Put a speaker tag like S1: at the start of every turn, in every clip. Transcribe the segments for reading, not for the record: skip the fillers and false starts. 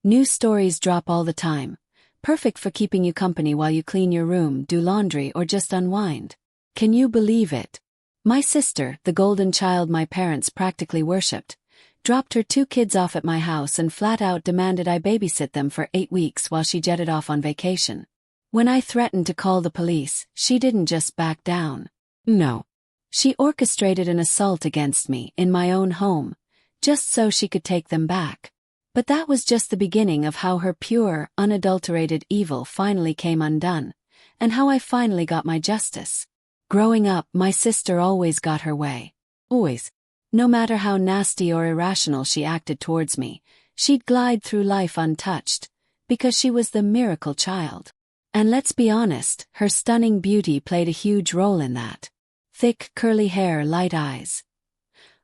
S1: New stories drop all the time, perfect for keeping you company while you clean your room, do laundry, or just unwind. Can you believe it? My sister, the golden child my parents practically worshipped, dropped her 2 kids off at my house and flat out demanded I babysit them for 8 weeks while she jetted off on vacation. When I threatened to call the police, she didn't just back down. No. She orchestrated an assault against me in my own home, just so she could take them back. But that was just the beginning of how her pure, unadulterated evil finally came undone, and how I finally got my justice. Growing up, my sister always got her way. Always. No matter how nasty or irrational she acted towards me, she'd glide through life untouched, because she was the miracle child. And let's be honest, her stunning beauty played a huge role in that. Thick, curly hair, light eyes.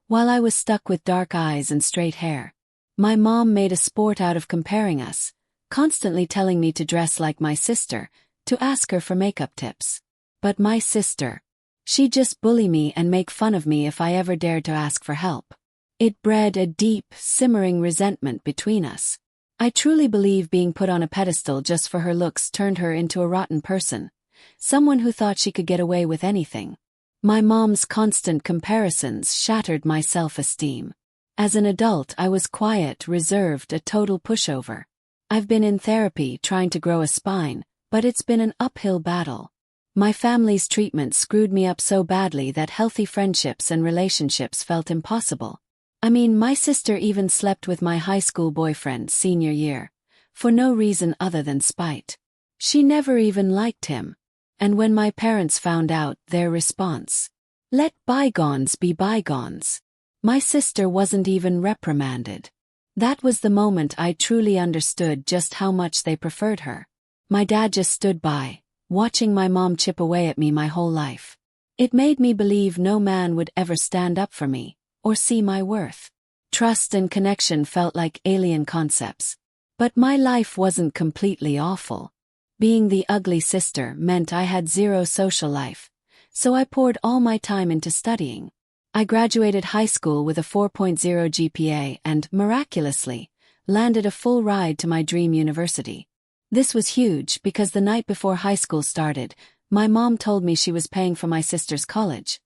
S1: While I was stuck with dark eyes and straight hair, my mom made a sport out of comparing us, constantly telling me to dress like my sister, to ask her for makeup tips. But my sister, she'd just bully me and make fun of me if I ever dared to ask for help. It bred a deep, simmering resentment between us. I truly believe being put on a pedestal just for her looks turned her into a rotten person, someone who thought she could get away with anything. My mom's constant comparisons shattered my self-esteem. As an adult, I was quiet, reserved, a total pushover. I've been in therapy trying to grow a spine, but it's been an uphill battle. My family's treatment screwed me up so badly that healthy friendships and relationships felt impossible. I mean, my sister even slept with my high school boyfriend senior year, for no reason other than spite. She never even liked him. And when my parents found out, their response, "Let bygones be bygones." My sister wasn't even reprimanded. That was the moment I truly understood just how much they preferred her. My dad just stood by, watching my mom chip away at me my whole life. It made me believe no man would ever stand up for me, or see my worth. Trust and connection felt like alien concepts. But my life wasn't completely awful. Being the ugly sister meant I had zero social life, so I poured all my time into studying. I graduated high school with a 4.0 GPA and, miraculously, landed a full ride to my dream university. This was huge because the night before high school started, my mom told me she was paying for my sister's college.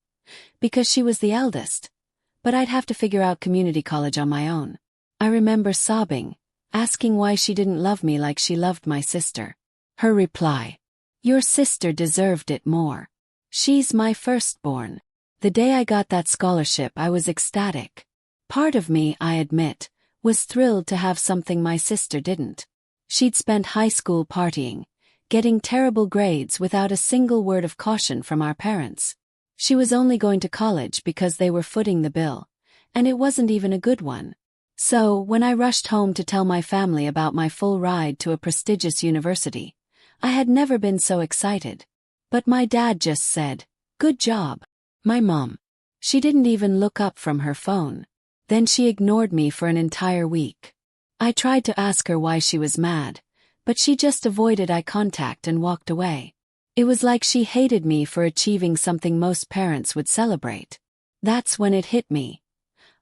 S1: Because she was the eldest. But I'd have to figure out community college on my own. I remember sobbing, asking why she didn't love me like she loved my sister. Her reply, "Your sister deserved it more. She's my firstborn." The day I got that scholarship, I was ecstatic. Part of me, I admit, was thrilled to have something my sister didn't. She'd spent high school partying, getting terrible grades without a single word of caution from our parents. She was only going to college because they were footing the bill, and it wasn't even a good one. So, when I rushed home to tell my family about my full ride to a prestigious university, I had never been so excited. But my dad just said, "Good job." My mom, she didn't even look up from her phone. Then she ignored me for an entire week. I tried to ask her why she was mad, but she just avoided eye contact and walked away. It was like she hated me for achieving something most parents would celebrate. That's when it hit me.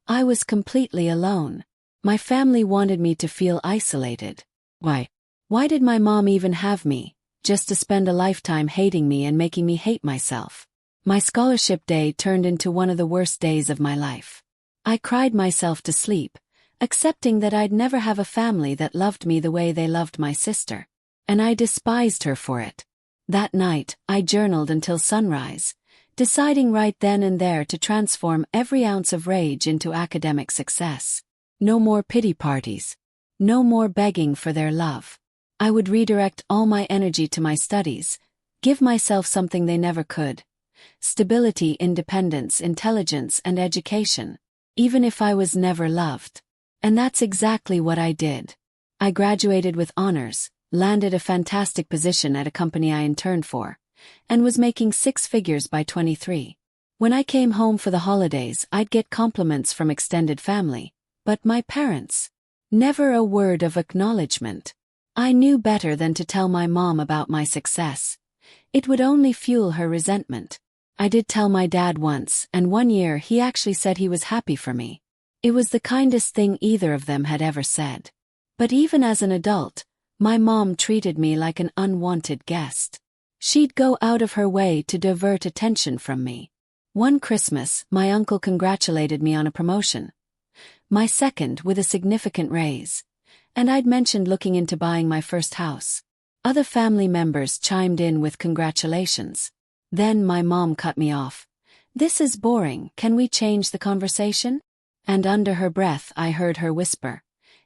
S1: I was completely alone. My family wanted me to feel isolated. Why? Why did my mom even have me, just to spend a lifetime hating me and making me hate myself? My scholarship day turned into one of the worst days of my life. I cried myself to sleep, accepting that I'd never have a family that loved me the way they loved my sister. And I despised her for it. That night, I journaled until sunrise, deciding right then and there to transform every ounce of rage into academic success. No more pity parties. No more begging for their love. I would redirect all my energy to my studies, give myself something they never could. Stability, independence, intelligence, and education, even if I was never loved. And that's exactly what I did. I graduated with honors, landed a fantastic position at a company I interned for, and was making 6 figures by 23. When I came home for the holidays, I'd get compliments from extended family, but my parents, never a word of acknowledgement. I knew better than to tell my mom about my success. It would only fuel her resentment. I did tell my dad once, and one year he actually said he was happy for me. It was the kindest thing either of them had ever said. But even as an adult, my mom treated me like an unwanted guest. She'd go out of her way to divert attention from me. One Christmas, my uncle congratulated me on a promotion. My second with a significant raise. And I'd mentioned looking into buying my first house. Other family members chimed in with congratulations. Then my mom cut me off. "This is boring, can we change the conversation?" And under her breath I heard her whisper,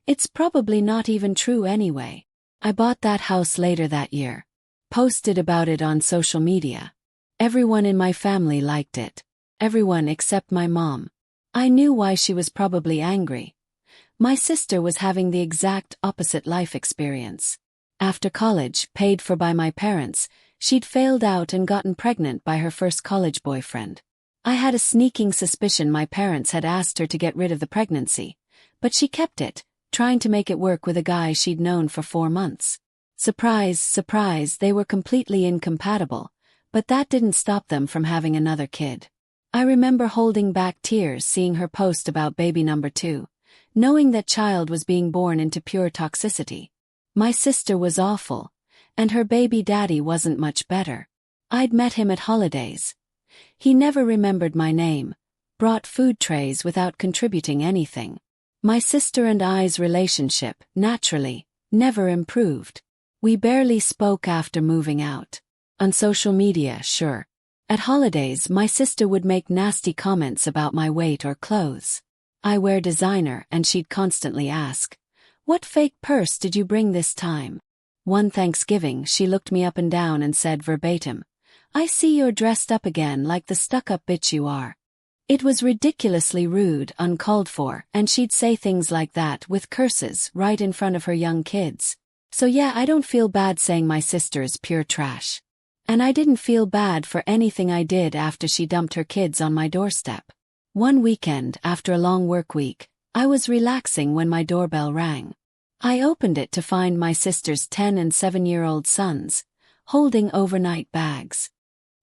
S1: "It's probably not even true anyway." I bought that house later that year. Posted about it on social media. Everyone in my family liked it. Everyone except my mom. I knew why she was probably angry. My sister was having the exact opposite life experience. After college, paid for by my parents, she'd failed out and gotten pregnant by her first college boyfriend. I had a sneaking suspicion my parents had asked her to get rid of the pregnancy, but she kept it, trying to make it work with a guy she'd known for 4 months. Surprise, surprise, they were completely incompatible, but that didn't stop them from having another kid. I remember holding back tears seeing her post about baby number 2, knowing that child was being born into pure toxicity. My sister was awful, and her baby daddy wasn't much better. I'd met him at holidays. He never remembered my name, brought food trays without contributing anything. My sister and I's relationship, naturally, never improved. We barely spoke after moving out. On social media, sure. At holidays, my sister would make nasty comments about my weight or clothes. I wear designer and she'd constantly ask, "What fake purse did you bring this time?" One Thanksgiving, she looked me up and down and said verbatim, "I see you're dressed up again like the stuck-up bitch you are." It was ridiculously rude, uncalled for, and she'd say things like that with curses right in front of her young kids. So yeah, I don't feel bad saying my sister is pure trash. And I didn't feel bad for anything I did after she dumped her kids on my doorstep. One weekend, after a long work week, I was relaxing when my doorbell rang. I opened it to find my sister's 10 and 7-year-old sons, holding overnight bags.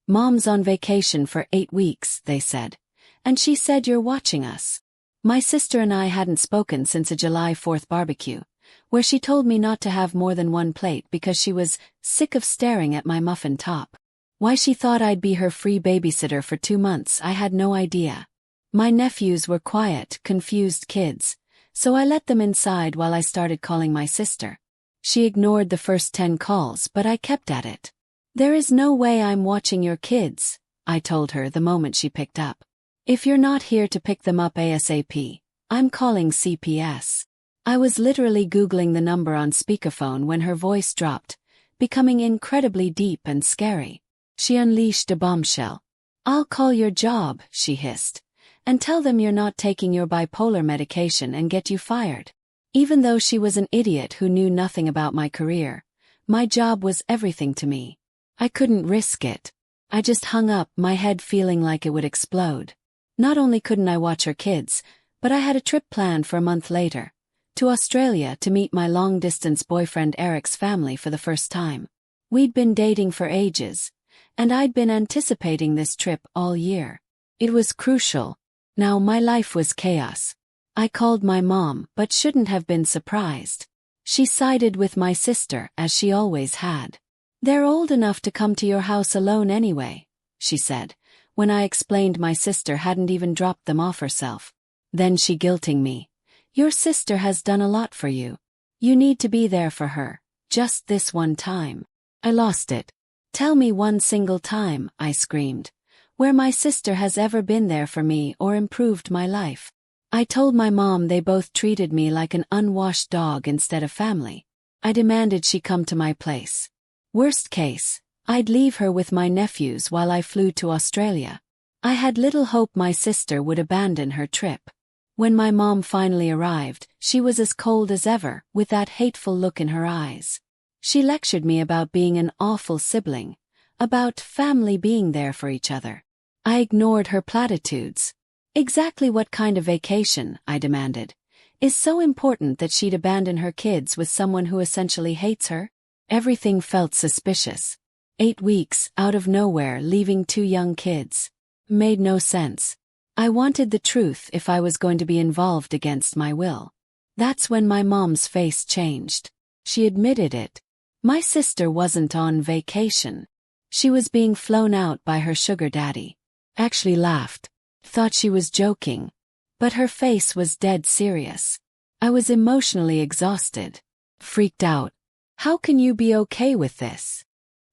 S1: "Mom's on vacation for 8 weeks, they said. And she said you're watching us." My sister and I hadn't spoken since a July 4th barbecue, where she told me not to have more than 1 plate because she was sick of staring at my muffin top. Why she thought I'd be her free babysitter for 2 months, I had no idea. My nephews were quiet, confused kids, so I let them inside while I started calling my sister. She ignored the first 10 calls, but I kept at it. "There is no way I'm watching your kids," I told her the moment she picked up. "If you're not here to pick them up ASAP, I'm calling CPS." I was literally Googling the number on speakerphone when her voice dropped, becoming incredibly deep and scary. She unleashed a bombshell. "I'll call your job," she hissed, "and tell them you're not taking your bipolar medication and get you fired." Even though she was an idiot who knew nothing about my career, my job was everything to me. I couldn't risk it. I just hung up, my head feeling like it would explode. Not only couldn't I watch her kids, but I had a trip planned for a month later, to Australia to meet my long-distance boyfriend Eric's family for the first time. We'd been dating for ages, and I'd been anticipating this trip all year. It was crucial. Now my life was chaos. I called my mom, but shouldn't have been surprised. She sided with my sister, as she always had. "They're old enough to come to your house alone anyway," she said, when I explained my sister hadn't even dropped them off herself. Then she guilting me. "Your sister has done a lot for you. You need to be there for her, just this one time." I lost it. "Tell me one single time," I screamed, "where my sister has ever been there for me or improved my life." I told my mom they both treated me like an unwashed dog instead of family. I demanded she come to my place. Worst case, I'd leave her with my nephews while I flew to Australia. I had little hope my sister would abandon her trip. When my mom finally arrived, she was as cold as ever, with that hateful look in her eyes. She lectured me about being an awful sibling, about family being there for each other. I ignored her platitudes. Exactly what kind of vacation, I demanded, is so important that she'd abandon her kids with someone who essentially hates her? Everything felt suspicious. 8 weeks, out of nowhere, leaving 2 young kids. Made no sense. I wanted the truth if I was going to be involved against my will. That's when my mom's face changed. She admitted it. My sister wasn't on vacation. She was being flown out by her sugar daddy. Actually laughed. Thought she was joking. But her face was dead serious. I was emotionally exhausted. Freaked out. How can you be okay with this?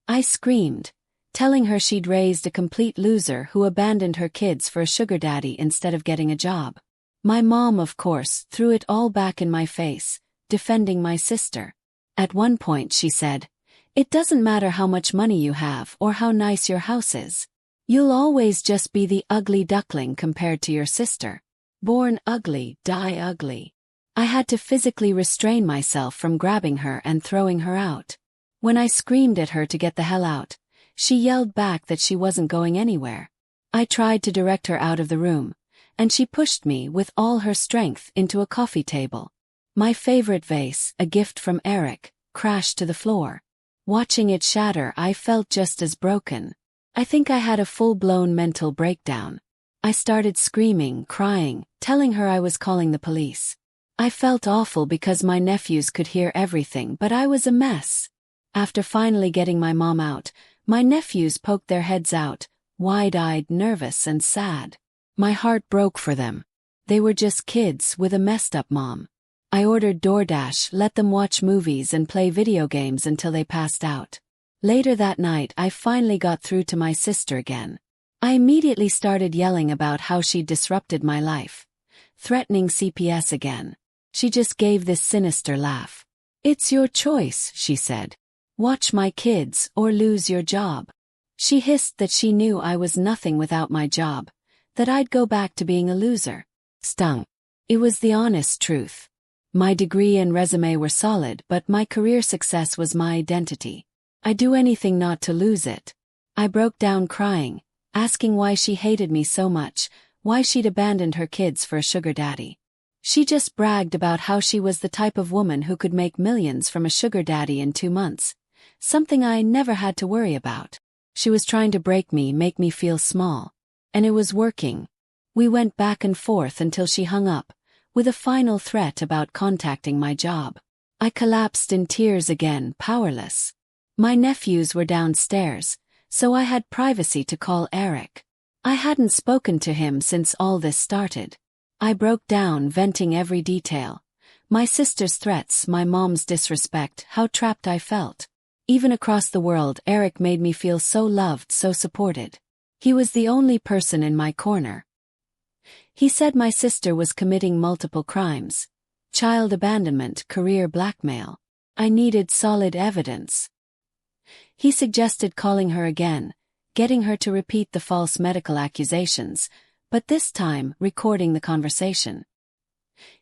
S1: I screamed, telling her she'd raised a complete loser who abandoned her kids for a sugar daddy instead of getting a job. My mom, of course, threw it all back in my face, defending my sister. At one point she said, "It doesn't matter how much money you have or how nice your house is. You'll always just be the ugly duckling compared to your sister. Born ugly, die ugly." I had to physically restrain myself from grabbing her and throwing her out. When I screamed at her to get the hell out, she yelled back that she wasn't going anywhere. I tried to direct her out of the room, and she pushed me with all her strength into a coffee table. My favorite vase, a gift from Eric, crashed to the floor. Watching it shatter, I felt just as broken. I think I had a full-blown mental breakdown. I started screaming, crying, telling her I was calling the police. I felt awful because my nephews could hear everything, but I was a mess. After finally getting my mom out, my nephews poked their heads out, wide-eyed, nervous and sad. My heart broke for them. They were just kids with a messed-up mom. I ordered DoorDash, let them watch movies and play video games until they passed out. Later that night, I finally got through to my sister again. I immediately started yelling about how she'd disrupted my life, threatening CPS again. She just gave this sinister laugh. "It's your choice," she said. "Watch my kids or lose your job." She hissed that she knew I was nothing without my job, that I'd go back to being a loser. Stung. It was the honest truth. My degree and resume were solid, but my career success was my identity. I'd do anything not to lose it. I broke down crying, asking why she hated me so much, why she'd abandoned her kids for a sugar daddy. She just bragged about how she was the type of woman who could make millions from a sugar daddy in 2 months, something I never had to worry about. She was trying to break me, make me feel small. And it was working. We went back and forth until she hung up, with a final threat about contacting my job. I collapsed in tears again, powerless. My nephews were downstairs, so I had privacy to call Eric. I hadn't spoken to him since all this started. I broke down, venting every detail. My sister's threats, my mom's disrespect, how trapped I felt. Even across the world, Eric made me feel so loved, so supported. He was the only person in my corner. He said my sister was committing multiple crimes. Child abandonment, career blackmail. I needed solid evidence. He suggested calling her again, getting her to repeat the false medical accusations, but this time recording the conversation.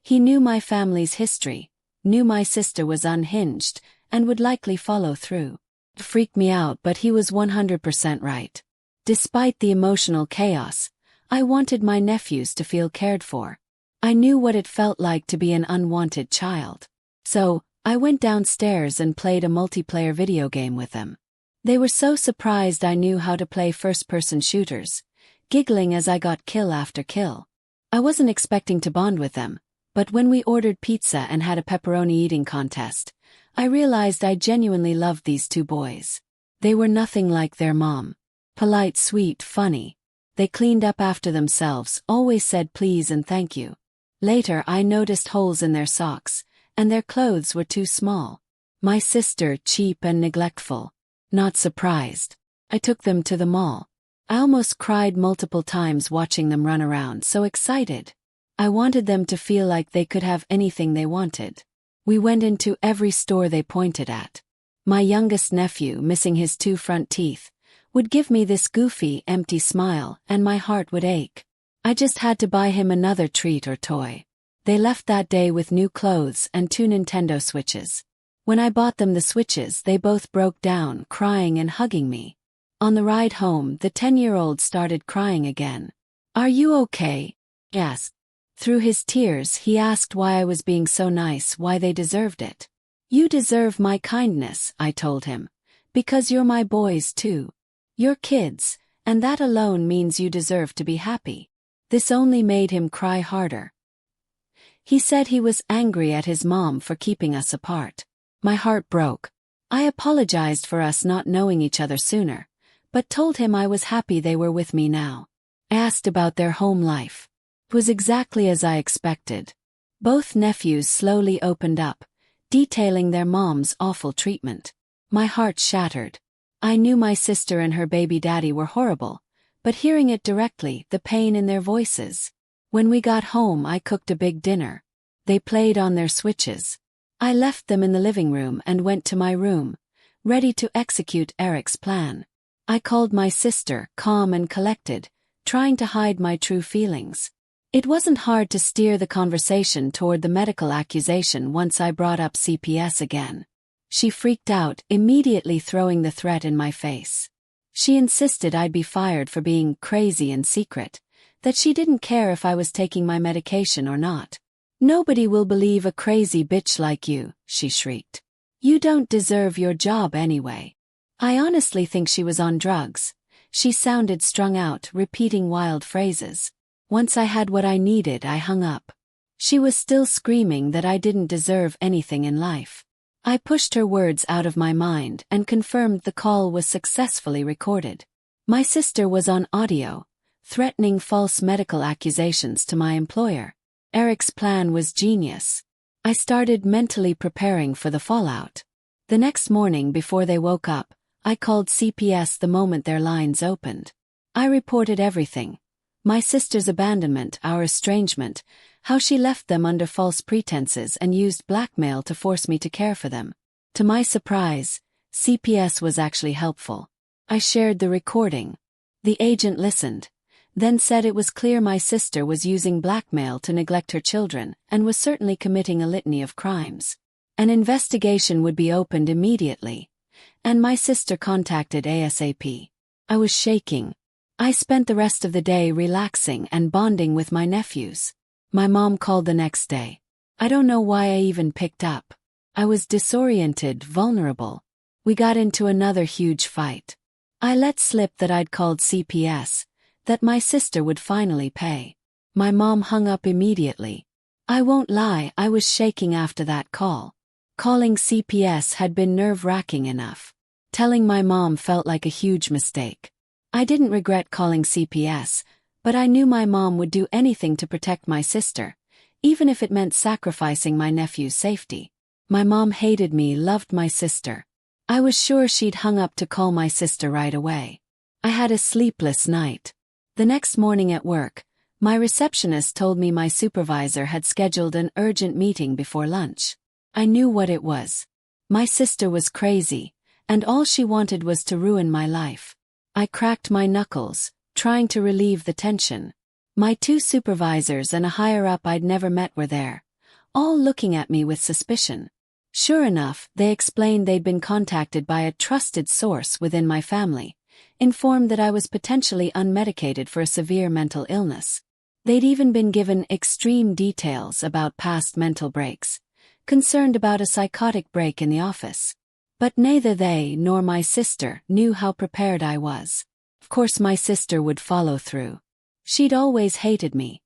S1: He knew my family's history, knew my sister was unhinged, and would likely follow through. It freaked me out, but he was 100% right. Despite the emotional chaos, I wanted my nephews to feel cared for. I knew what it felt like to be an unwanted child. So, I went downstairs and played a multiplayer video game with them. They were so surprised I knew how to play first-person shooters, giggling as I got kill after kill. I wasn't expecting to bond with them, but when we ordered pizza and had a pepperoni eating contest, I realized I genuinely loved these 2 boys. They were nothing like their mom. Polite, sweet, funny. They cleaned up after themselves, always said please and thank you. Later I noticed holes in their socks, and their clothes were too small. My sister, cheap and neglectful. Not surprised. I took them to the mall. I almost cried multiple times watching them run around, so excited. I wanted them to feel like they could have anything they wanted. We went into every store they pointed at. My youngest nephew, missing his 2 front teeth, would give me this goofy, empty smile, and my heart would ache. I just had to buy him another treat or toy. They left that day with new clothes and 2 Nintendo Switches. When I bought them the Switches, they both broke down, crying and hugging me. On the ride home, the 10-year-old started crying again. "Are you okay?" I asked. Through his tears, he asked why I was being so nice, why they deserved it. "You deserve my kindness," I told him, "because you're my boys too. You're kids, and that alone means you deserve to be happy." This only made him cry harder. He said he was angry at his mom for keeping us apart. My heart broke. I apologized for us not knowing each other sooner, but told him I was happy they were with me now. I asked about their home life. It was exactly as I expected. Both nephews slowly opened up, detailing their mom's awful treatment. My heart shattered. I knew my sister and her baby daddy were horrible, but hearing it directly, the pain in their voices. When we got home, I cooked a big dinner. They played on their Switches. I left them in the living room and went to my room, ready to execute Eric's plan. I called my sister, calm and collected, trying to hide my true feelings. It wasn't hard to steer the conversation toward the medical accusation once I brought up CPS again. She freaked out, immediately throwing the threat in my face. She insisted I'd be fired for being crazy in secret, that she didn't care if I was taking my medication or not. "Nobody will believe a crazy bitch like you," she shrieked. "You don't deserve your job anyway." I honestly think she was on drugs. She sounded strung out, repeating wild phrases. Once I had what I needed, I hung up. She was still screaming that I didn't deserve anything in life. I pushed her words out of my mind and confirmed the call was successfully recorded. My sister was on audio, threatening false medical accusations to my employer. Eric's plan was genius. I started mentally preparing for the fallout. The next morning before they woke up, I called CPS the moment their lines opened. I reported everything. My sister's abandonment, our estrangement, how she left them under false pretenses and used blackmail to force me to care for them. To my surprise, CPS was actually helpful. I shared the recording. The agent listened, then said it was clear my sister was using blackmail to neglect her children and was certainly committing a litany of crimes. An investigation would be opened immediately, and my sister contacted ASAP. I was shaking. I spent the rest of the day relaxing and bonding with my nephews. My mom called the next day. I don't know why I even picked up. I was disoriented, vulnerable. We got into another huge fight. I let slip that I'd called CPS, that my sister would finally pay. My mom hung up immediately. I won't lie, I was shaking after that call. Calling CPS had been nerve-wracking enough. Telling my mom felt like a huge mistake. I didn't regret calling CPS, but I knew my mom would do anything to protect my sister, even if it meant sacrificing my nephew's safety. My mom hated me, loved my sister. I was sure she'd hung up to call my sister right away. I had a sleepless night. The next morning at work, my receptionist told me my supervisor had scheduled an urgent meeting before lunch. I knew what it was. My sister was crazy, and all she wanted was to ruin my life. I cracked my knuckles, trying to relieve the tension. My two supervisors and a higher-up I'd never met were there, all looking at me with suspicion. Sure enough, they explained they'd been contacted by a trusted source within my family, informed that I was potentially unmedicated for a severe mental illness. They'd even been given extreme details about past mental breaks, concerned about a psychotic break in the office. But neither they nor my sister knew how prepared I was. Of course my sister would follow through. She'd always hated me.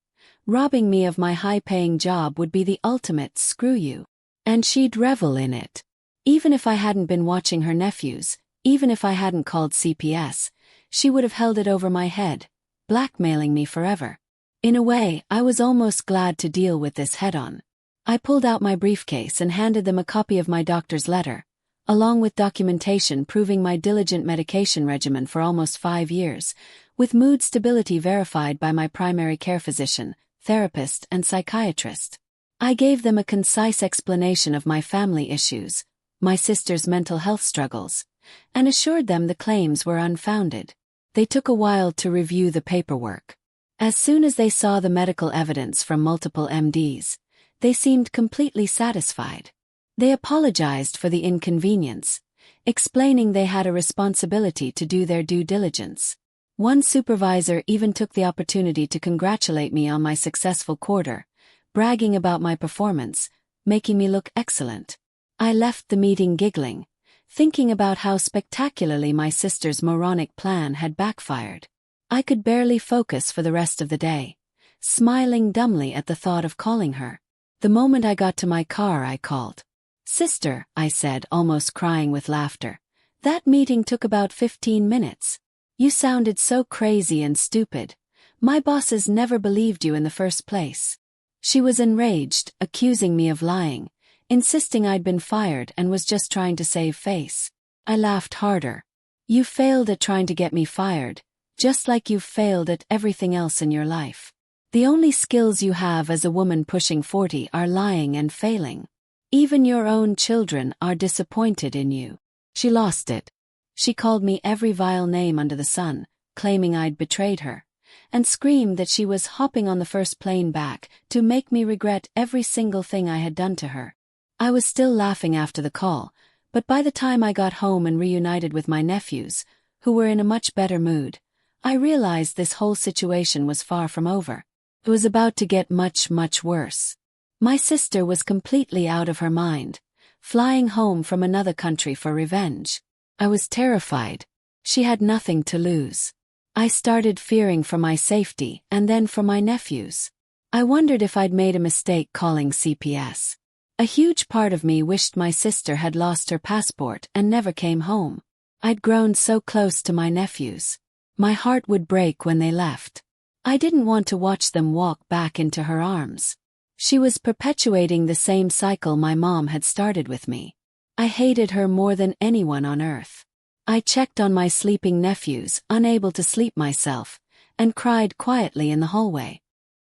S1: Robbing me of my high-paying job would be the ultimate screw you. And she'd revel in it. Even if I hadn't been watching her nephews, even if I hadn't called CPS, she would have held it over my head, blackmailing me forever. In a way, I was almost glad to deal with this head-on. I pulled out my briefcase and handed them a copy of my doctor's letter, along with documentation proving my diligent medication regimen for almost 5 years, with mood stability verified by my primary care physician, therapist, and psychiatrist. I gave them a concise explanation of my family issues, my sister's mental health struggles, and assured them the claims were unfounded. They took a while to review the paperwork. As soon as they saw the medical evidence from multiple MDs, they seemed completely satisfied. They apologized for the inconvenience, explaining they had a responsibility to do their due diligence. One supervisor even took the opportunity to congratulate me on my successful quarter, bragging about my performance, making me look excellent. I left the meeting giggling, thinking about how spectacularly my sister's moronic plan had backfired. I could barely focus for the rest of the day, smiling dumbly at the thought of calling her. The moment I got to my car, I called. "Sister," I said, almost crying with laughter. "That meeting took about 15 minutes. You sounded so crazy and stupid. My bosses never believed you in the first place." She was enraged, accusing me of lying, insisting I'd been fired and was just trying to save face. I laughed harder. "You failed at trying to get me fired, just like you've failed at everything else in your life. The only skills you have as a woman pushing 40 are lying and failing. Even your own children are disappointed in you." She lost it. She called me every vile name under the sun, claiming I'd betrayed her, and screamed that she was hopping on the first plane back to make me regret every single thing I had done to her. I was still laughing after the call, but by the time I got home and reunited with my nephews, who were in a much better mood, I realized this whole situation was far from over. It was about to get much, much worse. My sister was completely out of her mind, flying home from another country for revenge. I was terrified. She had nothing to lose. I started fearing for my safety and then for my nephews. I wondered if I'd made a mistake calling CPS. A huge part of me wished my sister had lost her passport and never came home. I'd grown so close to my nephews. My heart would break when they left. I didn't want to watch them walk back into her arms. She was perpetuating the same cycle my mom had started with me. I hated her more than anyone on earth. I checked on my sleeping nephews, unable to sleep myself, and cried quietly in the hallway.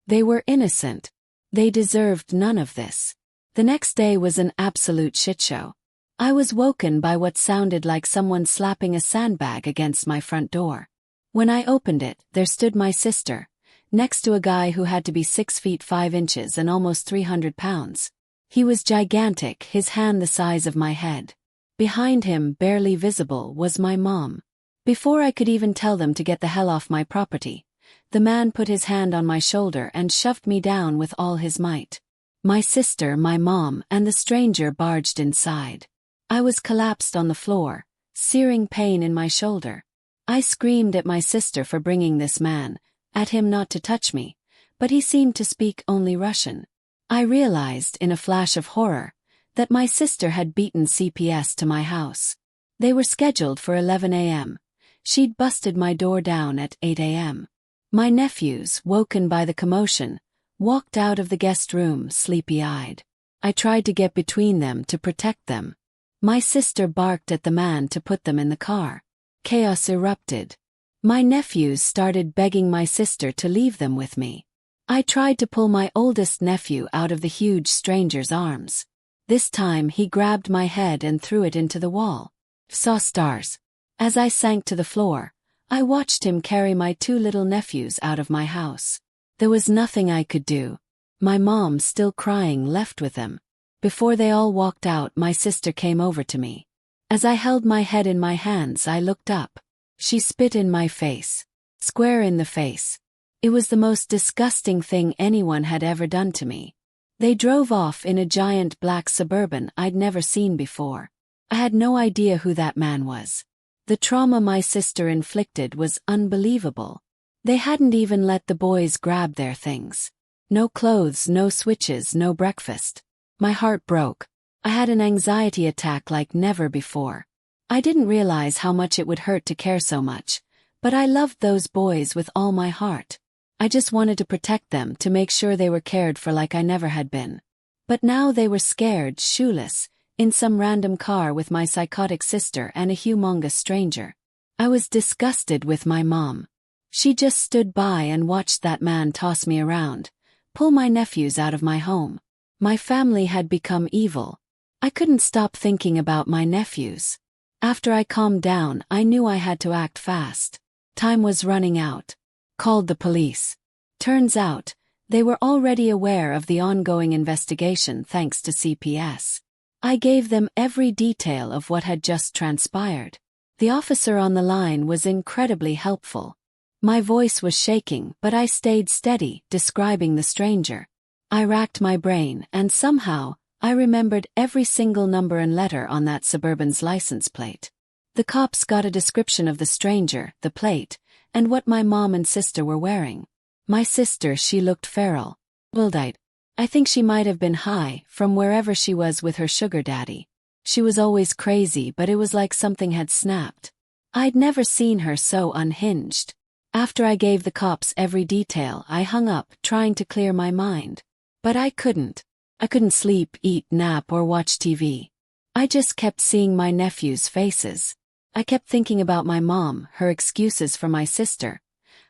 S1: They were innocent. They deserved none of this. The next day was an absolute shitshow. I was woken by what sounded like someone slapping a sandbag against my front door. When I opened it, there stood my sister, next to a guy who had to be 6 feet 5 inches and almost 300 pounds. He was gigantic, his hand the size of my head. Behind him, barely visible, was my mom. Before I could even tell them to get the hell off my property, the man put his hand on my shoulder and shoved me down with all his might. My sister, my mom, and the stranger barged inside. I was collapsed on the floor, searing pain in my shoulder. I screamed at my sister for bringing this man, at him not to touch me, but he seemed to speak only Russian. I realized, in a flash of horror, that my sister had beaten CPS to my house. They were scheduled for 11 a.m. She'd busted my door down at 8 a.m. My nephews, woken by the commotion, walked out of the guest room sleepy-eyed. I tried to get between them to protect them. My sister barked at the man to put them in the car. Chaos erupted. My nephews started begging my sister to leave them with me. I tried to pull my oldest nephew out of the huge stranger's arms. This time he grabbed my head and threw it into the wall. Saw stars. As I sank to the floor, I watched him carry my 2 little nephews out of my house. There was nothing I could do. My mom, still crying, left with them. Before they all walked out, my sister came over to me. As I held my head in my hands, I looked up. She spit in my face. Square in the face. It was the most disgusting thing anyone had ever done to me. They drove off in a giant black Suburban I'd never seen before. I had no idea who that man was. The trauma my sister inflicted was unbelievable. They hadn't even let the boys grab their things. No clothes, no switches, no breakfast. My heart broke. I had an anxiety attack like never before. I didn't realize how much it would hurt to care so much, but I loved those boys with all my heart. I just wanted to protect them, to make sure they were cared for like I never had been. But now they were scared, shoeless, in some random car with my psychotic sister and a humongous stranger. I was disgusted with my mom. She just stood by and watched that man toss me around, pull my nephews out of my home. My family had become evil. I couldn't stop thinking about my nephews. After I calmed down, I knew I had to act fast. Time was running out. Called the police. Turns out, they were already aware of the ongoing investigation thanks to CPS. I gave them every detail of what had just transpired. The officer on the line was incredibly helpful. My voice was shaking, but I stayed steady, describing the stranger. I racked my brain, and somehow, I remembered every single number and letter on that Suburban's license plate. The cops got a description of the stranger, the plate, and what my mom and sister were wearing. My sister, she looked feral. Wildite. I think she might have been high from wherever she was with her sugar daddy. She was always crazy, but it was like something had snapped. I'd never seen her so unhinged. After I gave the cops every detail, I hung up, trying to clear my mind. But I couldn't. I couldn't sleep, eat, nap, or watch TV. I just kept seeing my nephews' faces. I kept thinking about my mom, her excuses for my sister,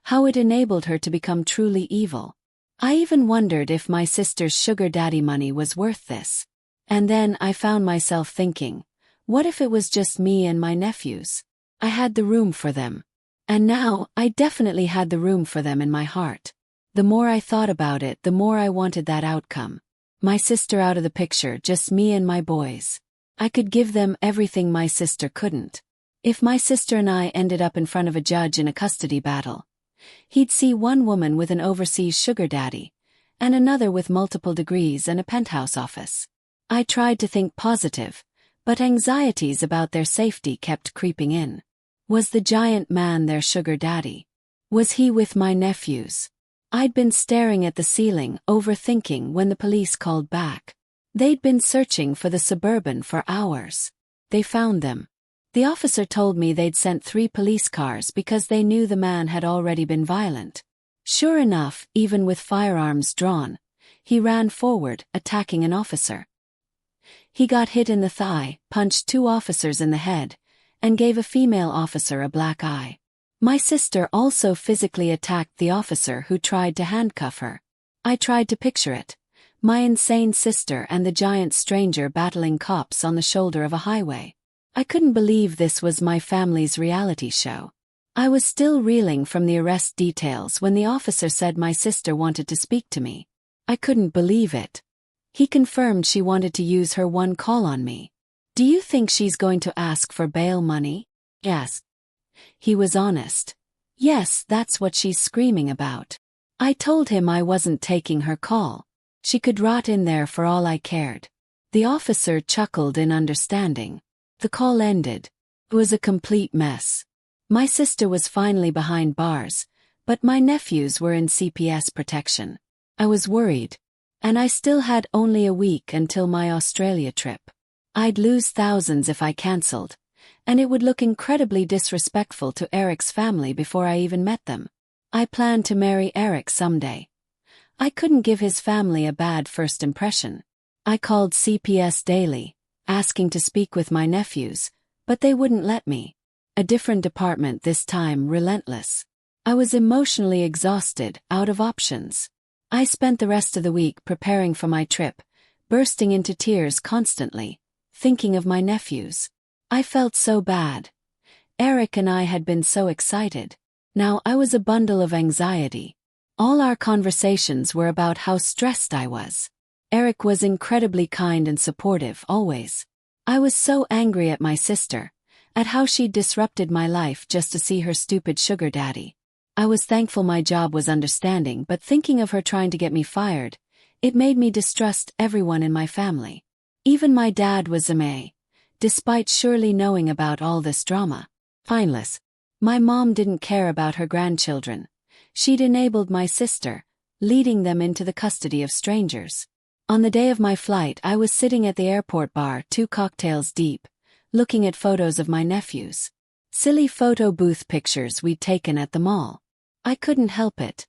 S1: how it enabled her to become truly evil. I even wondered if my sister's sugar daddy money was worth this. And then I found myself thinking, what if it was just me and my nephews? I had the room for them. And now, I definitely had the room for them in my heart. The more I thought about it, the more I wanted that outcome. My sister out of the picture, just me and my boys. I could give them everything my sister couldn't. If my sister and I ended up in front of a judge in a custody battle, he'd see one woman with an overseas sugar daddy, and another with multiple degrees and a penthouse office. I tried to think positive, but anxieties about their safety kept creeping in. Was the giant man their sugar daddy? Was he with my nephews? I'd been staring at the ceiling, overthinking when the police called back. They'd been searching for the Suburban for hours. They found them. The officer told me they'd sent 3 police cars because they knew the man had already been violent. Sure enough, even with firearms drawn, he ran forward, attacking an officer. He got hit in the thigh, punched 2 officers in the head, and gave a female officer a black eye. My sister also physically attacked the officer who tried to handcuff her. I tried to picture it. My insane sister and the giant stranger battling cops on the shoulder of a highway. I couldn't believe this was my family's reality show. I was still reeling from the arrest details when the officer said my sister wanted to speak to me. I couldn't believe it. He confirmed she wanted to use her one call on me. Do you think she's going to ask for bail money? Yes. He was honest. Yes, that's what she's screaming about. I told him I wasn't taking her call. She could rot in there for all I cared. The officer chuckled in understanding. The call ended. It was a complete mess. My sister was finally behind bars, but my nephews were in CPS protection. I was worried. And I still had only a week until my Australia trip. I'd lose thousands if I cancelled, and it would look incredibly disrespectful to Eric's family before I even met them. I planned to marry Eric someday. I couldn't give his family a bad first impression. I called CPS daily, asking to speak with my nephews, but they wouldn't let me. A different department this time, relentless. I was emotionally exhausted, out of options. I spent the rest of the week preparing for my trip, bursting into tears constantly, thinking of my nephews. I felt so bad. Eric and I had been so excited. Now I was a bundle of anxiety. All our conversations were about how stressed I was. Eric was incredibly kind and supportive, always. I was so angry at my sister, at how she'd disrupted my life just to see her stupid sugar daddy. I was thankful my job was understanding, but thinking of her trying to get me fired, it made me distrust everyone in my family. Even my dad was amazed, despite surely knowing about all this drama. Fineless. My mom didn't care about her grandchildren. She'd enabled my sister, leading them into the custody of strangers. On the day of my flight, I was sitting at the airport bar, 2 cocktails deep, looking at photos of my nephews. Silly photo booth pictures we'd taken at the mall. I couldn't help it.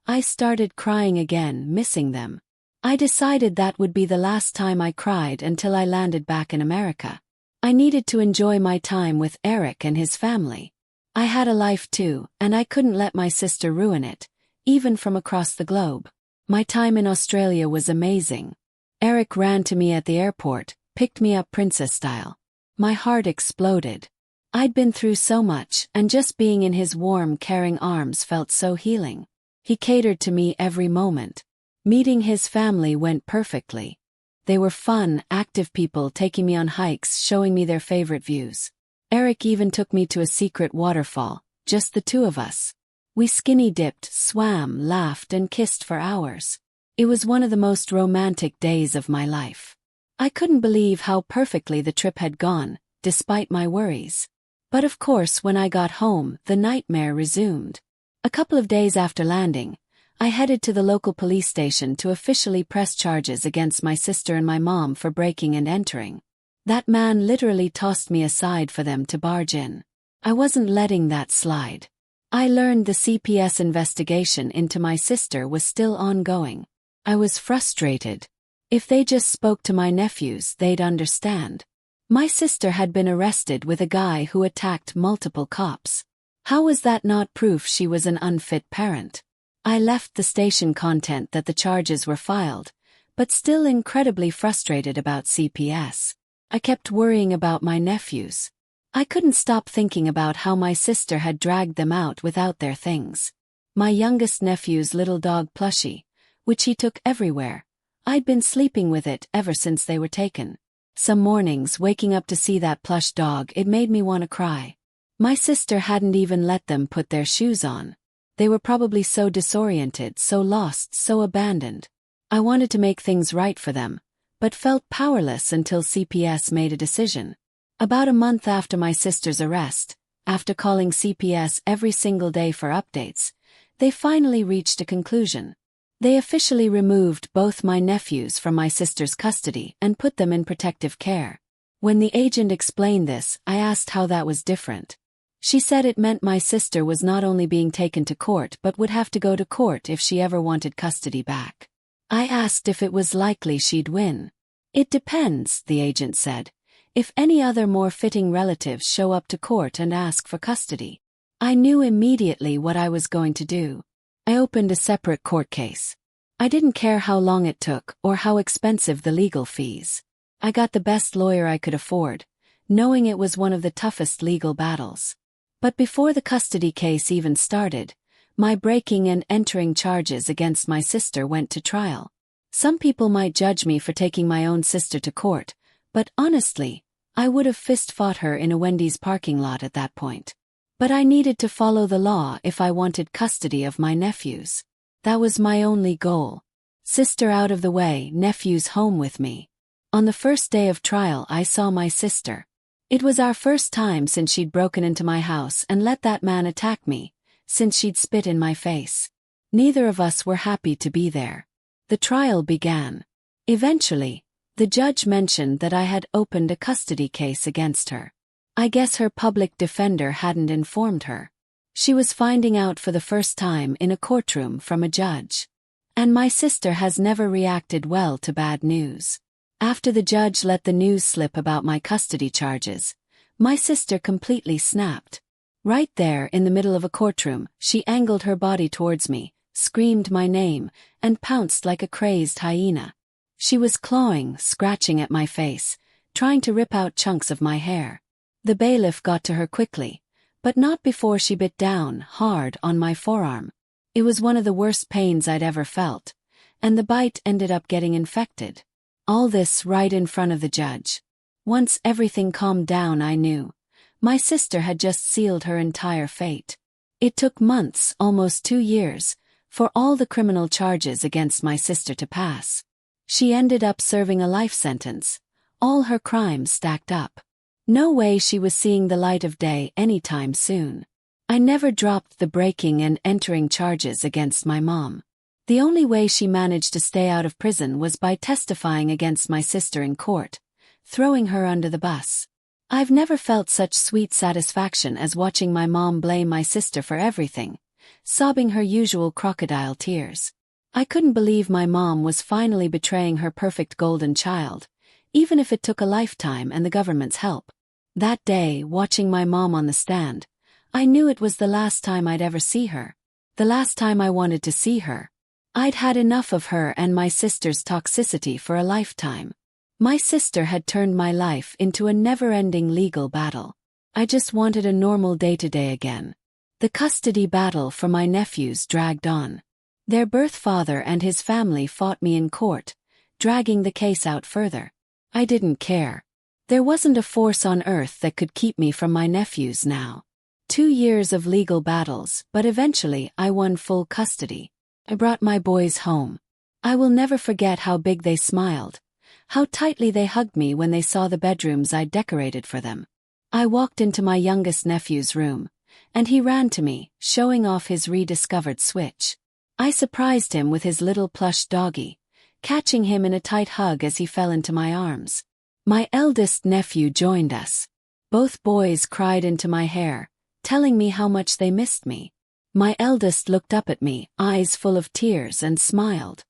S1: I started crying again, missing them. I decided that would be the last time I cried until I landed back in America. I needed to enjoy my time with Eric and his family. I had a life too, and I couldn't let my sister ruin it, even from across the globe. My time in Australia was amazing. Eric ran to me at the airport, picked me up princess style. My heart exploded. I'd been through so much, and just being in his warm, caring arms felt so healing. He catered to me every moment. Meeting his family went perfectly. They were fun, active people taking me on hikes, showing me their favorite views. Eric even took me to a secret waterfall, just the 2 of us. We skinny dipped, swam, laughed, and kissed for hours. It was one of the most romantic days of my life. I couldn't believe how perfectly the trip had gone, despite my worries. But of course, when I got home, the nightmare resumed. A couple of days after landing, I headed to the local police station to officially press charges against my sister and my mom for breaking and entering. That man literally tossed me aside for them to barge in. I wasn't letting that slide. I learned the CPS investigation into my sister was still ongoing. I was frustrated. If they just spoke to my nephews, they'd understand. My sister had been arrested with a guy who attacked multiple cops. How was that not proof she was an unfit parent? I left the station content that the charges were filed, but still incredibly frustrated about CPS. I kept worrying about my nephews. I couldn't stop thinking about how my sister had dragged them out without their things. My youngest nephew's little dog plushie, which he took everywhere. I'd been sleeping with it ever since they were taken. Some mornings, waking up to see that plush dog, it made me want to cry. My sister hadn't even let them put their shoes on. They were probably so disoriented, so lost, so abandoned. I wanted to make things right for them, but felt powerless until CPS made a decision. About a month after my sister's arrest, after calling CPS every single day for updates, they finally reached a conclusion. They officially removed both my nephews from my sister's custody and put them in protective care. When the agent explained this, I asked how that was different. She said it meant my sister was not only being taken to court but would have to go to court if she ever wanted custody back. I asked if it was likely she'd win. It depends, the agent said. If any other more fitting relatives show up to court and ask for custody. I knew immediately what I was going to do. I opened a separate court case. I didn't care how long it took or how expensive the legal fees. I got the best lawyer I could afford, knowing it was one of the toughest legal battles. But before the custody case even started, my breaking and entering charges against my sister went to trial. Some people might judge me for taking my own sister to court, but honestly, I would have fist-fought her in a Wendy's parking lot at that point. But I needed to follow the law if I wanted custody of my nephews. That was my only goal. Sister out of the way, nephews home with me. On the first day of trial, I saw my sister. It was our first time since she'd broken into my house and let that man attack me, since she'd spit in my face. Neither of us were happy to be there. The trial began. Eventually, the judge mentioned that I had opened a custody case against her. I guess her public defender hadn't informed her. She was finding out for the first time in a courtroom from a judge. And my sister has never reacted well to bad news. After the judge let the news slip about my custody charges, my sister completely snapped. Right there in the middle of a courtroom, she angled her body towards me, screamed my name, and pounced like a crazed hyena. She was clawing, scratching at my face, trying to rip out chunks of my hair. The bailiff got to her quickly, but not before she bit down hard on my forearm. It was one of the worst pains I'd ever felt, and the bite ended up getting infected. All this right in front of the judge. Once everything calmed down, I knew. My sister had just sealed her entire fate. It took months, almost 2 years, for all the criminal charges against my sister to pass. She ended up serving a life sentence, all her crimes stacked up. No way she was seeing the light of day anytime soon. I never dropped the breaking and entering charges against my mom. The only way she managed to stay out of prison was by testifying against my sister in court, throwing her under the bus. I've never felt such sweet satisfaction as watching my mom blame my sister for everything, sobbing her usual crocodile tears. I couldn't believe my mom was finally betraying her perfect golden child, even if it took a lifetime and the government's help. That day, watching my mom on the stand, I knew it was the last time I'd ever see her. The last time I wanted to see her. I'd had enough of her and my sister's toxicity for a lifetime. My sister had turned my life into a never-ending legal battle. I just wanted a normal day-to-day again. The custody battle for my nephews dragged on. Their birth father and his family fought me in court, dragging the case out further. I didn't care. There wasn't a force on earth that could keep me from my nephews now. 2 years of legal battles, but eventually I won full custody. I brought my boys home. I will never forget how big they smiled, how tightly they hugged me when they saw the bedrooms I'd decorated for them. I walked into my youngest nephew's room, and he ran to me, showing off his rediscovered Switch. I surprised him with his little plush doggy, catching him in a tight hug as he fell into my arms. My eldest nephew joined us. Both boys cried into my hair, telling me how much they missed me. My eldest looked up at me, eyes full of tears, and smiled.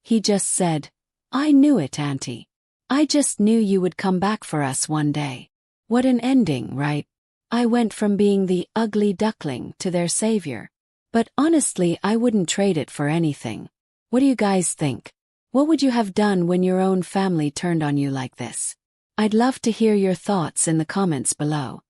S1: He just said, "I knew it, Auntie. I just knew you would come back for us one day." What an ending, right? I went from being the ugly duckling to their savior. But honestly, I wouldn't trade it for anything. What do you guys think? What would you have done when your own family turned on you like this? I'd love to hear your thoughts in the comments below.